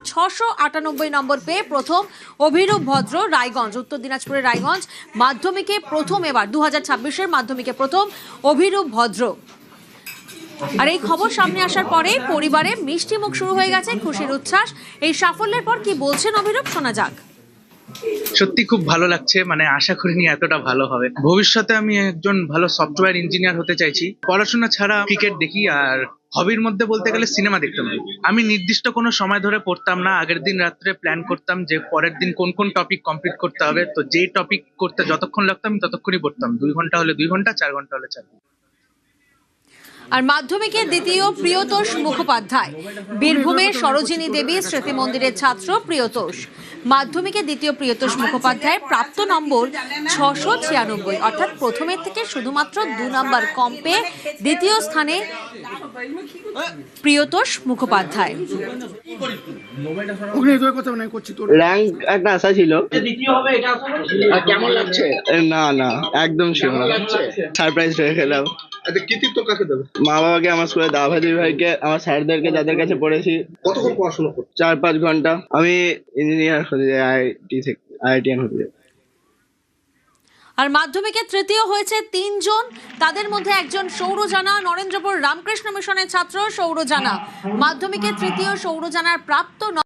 698 নম্বর পেয়ে প্রথম অভিরূপ ভদ্র রায়গঞ্জ, উত্তর দিনাজপুরের রায়গঞ্জ। মাধ্যমিকে প্রথম, এবার 2026-এর মাধ্যমিকে প্রথম অভিরূপ ভদ্র। আর এই খবর সামনে আসার পরে পরিবারে মিষ্টি মুখ শুরু হয়ে গেছে, খুশির উচ্ছ্বাস। এই সাফল্যের পর কি বলছেন অভিরূপ, শোনা যাক। সত্যি খুব ভালো লাগছে, মানে আশা করিনি এতটা ভালো হবে। ভবিষ্যতে আমি একজন ভালো সফটওয়্যার ইঞ্জিনিয়ার হতে চাইছি। পড়াশোনা ছাড়া ক্রিকেট দেখি, আর হবির মধ্যে বলতে গেলে সিনেমা দেখতাম। আমি নির্দিষ্ট কোনো সময় ধরে পড়তাম না, আগের দিন রাত্রে প্ল্যান করতাম যে পরের দিন কোন কোন টপিক কমপ্লিট করতে হবে। তো যেই টপিক করতে যতক্ষণ লাগতো আমি ততক্ষণই পড়তাম। 2 ঘন্টা হলে 2 ঘন্টা, 4 ঘন্টা হলে 4 ঘন্টা। আর মাধ্যমিকের দ্বিতীয় প্রিয়তোষ মুখোপাধ্যায়, বীরভূমের সরোজিনী দেবী স্মৃতি মন্দিরের ছাত্র প্রিয়তোষ। মাধ্যমিকের দ্বিতীয় প্রিয়তোষ মুখোপাধ্যায়ের প্রাপ্ত নম্বর 696, অর্থাৎ প্রথমের থেকে শুধুমাত্র 2 নম্বর কম পেয়ে দ্বিতীয় স্থানে প্রিয়তোষ মুখোপাধ্যায়। র্যাঙ্ক একটা আশা ছিল। কেমন লাগছে? না একদম ছিল না, সারপ্রাইজ হয়ে গেলাম। আচ্ছা, কৃতিত্ব কাকে দেবে? মা বাবাকে, আমার স্কুলের দাদা ভাই ভাইকে, আমার স্যারদেরকে, যাদের কাছে পড়েছি। কতক্ষণ পড়াশোনা করছো? 4-5 ঘন্টা। আমি ইঞ্জিনিয়ার হতে চাই, আইআইটিয়ান হতে চাই। আর মাধ্যমিকে তৃতীয় হয়েছে 3 জন, তাদের মধ্যে একজন সৌরজানা, নরেন্দ্রপুর রামকৃষ্ণ মিশনের ছাত্র সৌরজানা। মাধ্যমিকে তৃতীয় সৌরজানার প্রাপ্ত